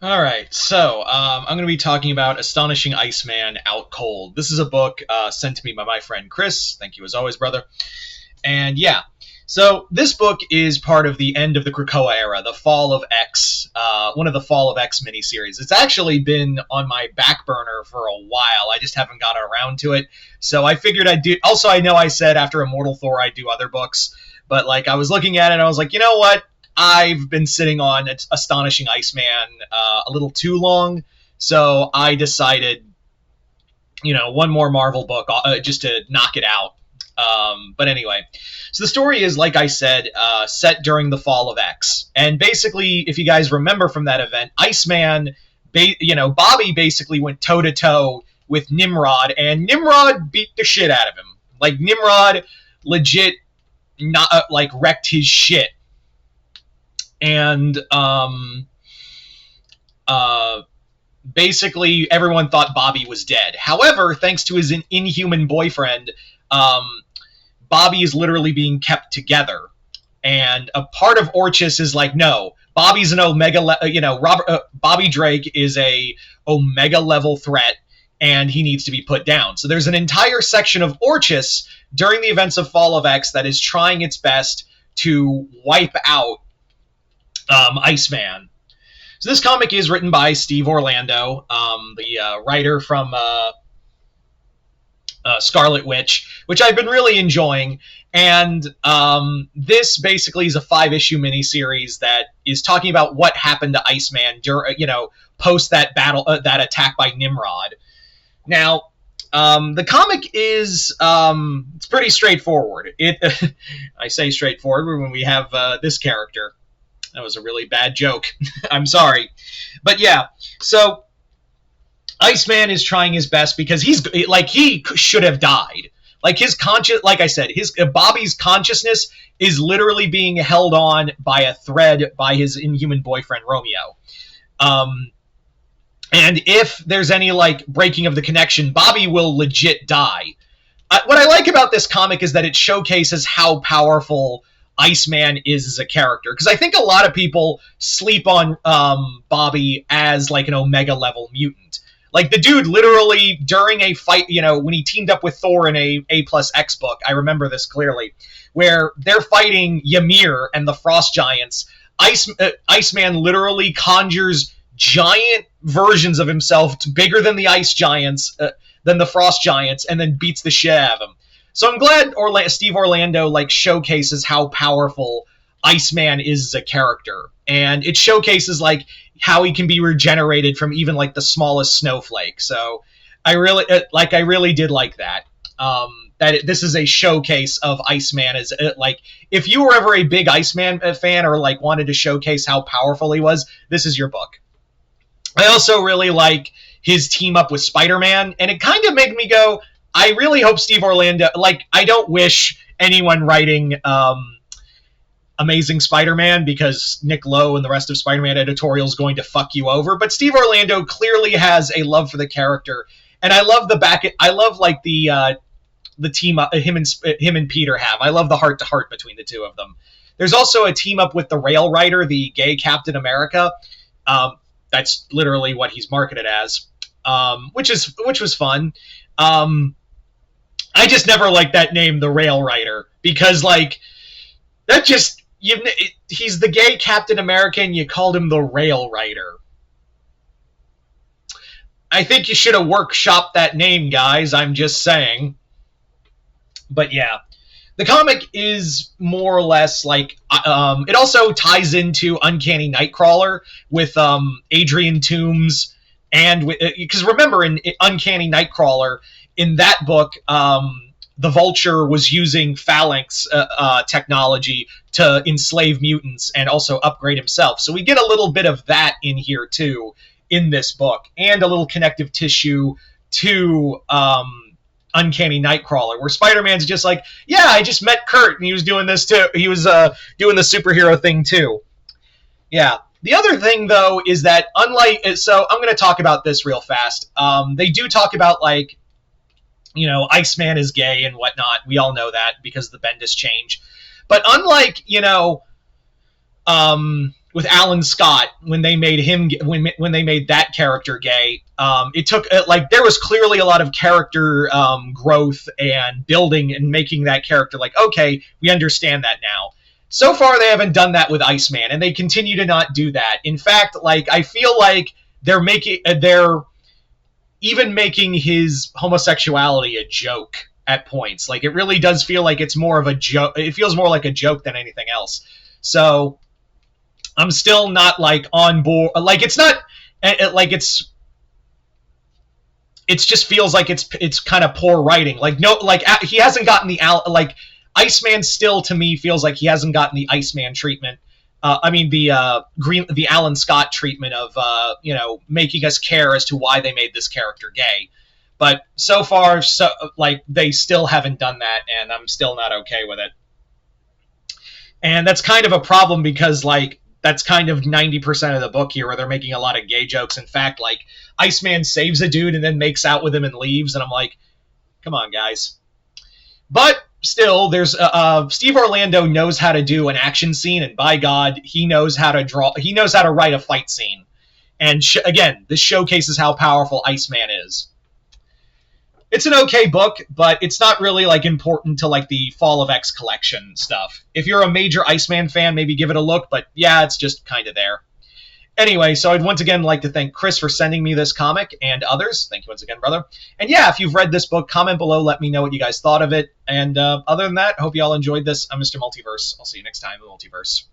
All right, so I'm going to be talking about Astonishing Iceman Out Cold. This is a book sent to me by my friend Chris. Thank you as always, brother. And yeah, so this book is part of the end of the Krakoa era, the Fall of X, one of the Fall of X miniseries. It's actually been on my back burner for a while. I just haven't gotten around to it. So I figured I'd do. Also, I know I said after Immortal Thor I'd do other books, but like I was looking at it and I was like, you know what? I've been sitting on Astonishing Iceman a little too long, so I decided, one more Marvel book just to knock it out. But anyway, so the story is, like I said, set during the fall of X, and basically, if you guys remember from that event, Iceman, Bobby basically went toe to toe with Nimrod, and Nimrod beat the shit out of him. Like Nimrod, legit, not wrecked his shit. And basically everyone thought Bobby was dead. However, thanks to his inhuman boyfriend, Bobby is literally being kept together. And a part of Orchis is like, no, Bobby's an Omega, Bobby Drake is a Omega level threat, and he needs to be put down. So there's an entire section of Orchis during the events of Fall of X that is trying its best to wipe out Iceman. So this comic is written by Steve Orlando, the writer from Scarlet Witch, which I've been really enjoying. And this basically is a 5-issue miniseries that is talking about what happened to Iceman during, post that battle, that attack by Nimrod. Now, the comic is it's pretty straightforward. I say straightforward when we have this character. That was a really bad joke. I'm sorry. But yeah, so Iceman is trying his best because he should have died. Like like I said, Bobby's consciousness is literally being held on by a thread by his inhuman boyfriend Romeo. And if there's any breaking of the connection, Bobby will legit die. What I like about this comic is that it showcases how powerful Iceman is as a character, because I think a lot of people sleep on Bobby as an Omega level mutant. Like the dude literally during a fight, when he teamed up with Thor in a plus X book, I remember this clearly, where they're fighting Ymir and the Frost Giants. Iceman literally conjures giant versions of himself bigger than the Ice Giants, than the Frost Giants, and then beats the shit out of them. So I'm glad Steve Orlando showcases how powerful Iceman is as a character, and it showcases how he can be regenerated from even the smallest snowflake. So I really did like that. This is a showcase of Iceman as if you were ever a big Iceman fan or wanted to showcase how powerful he was, this is your book. I also really like his team up with Spider-Man, and it kind of made me go, I really hope Steve Orlando, I don't wish anyone writing Amazing Spider-Man, because Nick Lowe and the rest of Spider-Man editorial is going to fuck you over, but Steve Orlando clearly has a love for the character, and I love the team up him and Peter have. I love the heart-to-heart between the two of them. There's also a team up with the Rail Rider, the gay Captain America. That's literally what he's marketed as, which was fun. I just never liked that name, the Rail Rider, because that just he's the gay Captain America and you called him the Rail Rider. I think you should have workshopped that name, guys. I'm just saying. But yeah, the comic is more or less it also ties into Uncanny Nightcrawler with Adrian Toomes, and because remember in Uncanny Nightcrawler, in that book, the Vulture was using phalanx technology to enslave mutants and also upgrade himself. So we get a little bit of that in here too in this book, and a little connective tissue to Uncanny Nightcrawler, where Spider-Man's just yeah, I just met Kurt and he was doing this too. He was doing the superhero thing too. Yeah. The other thing, though, is that so I'm going to talk about this real fast. They do talk about Iceman is gay and whatnot. We all know that because of the Bendis change. But unlike, with Alan Scott when they made him when they made that character gay. It took like there was clearly a lot of character growth and building and making that character like, okay, we understand that now. So far, they haven't done that with Iceman, and they continue to not do that. In fact, like I feel like they're even making his homosexuality a joke at points. Like it really does feel like it's more of a joke. It feels more like a joke than anything else. So I'm still not like on board. Like it's not like it just feels like it's kind of poor writing. Like no, like he hasn't gotten the like Iceman still to me feels like he hasn't gotten the Iceman treatment. I mean the Alan Scott treatment of making us care as to why they made this character gay. But so far, like they still haven't done that, and I'm still not okay with it. And that's kind of a problem because like that's kind of 90% of the book here, where they're making a lot of gay jokes. In fact, like Iceman saves a dude and then makes out with him and leaves, and I'm like, come on, guys. But still, there's Steve Orlando knows how to do an action scene, and by God, he knows how to draw. He knows how to write a fight scene. And again, this showcases how powerful Iceman is. It's an okay book, but it's not really like important to like the Fall of X collection stuff. If you're a major Iceman fan, maybe give it a look, but yeah, it's just kind of there. Anyway, so I'd once again like to thank Chris for sending me this comic and others. Thank you once again, brother. And yeah, if you've read this book, comment below, let me know what you guys thought of it. And other than that, hope you all enjoyed this. I'm Mr. Multiverse. I'll see you next time in the Multiverse.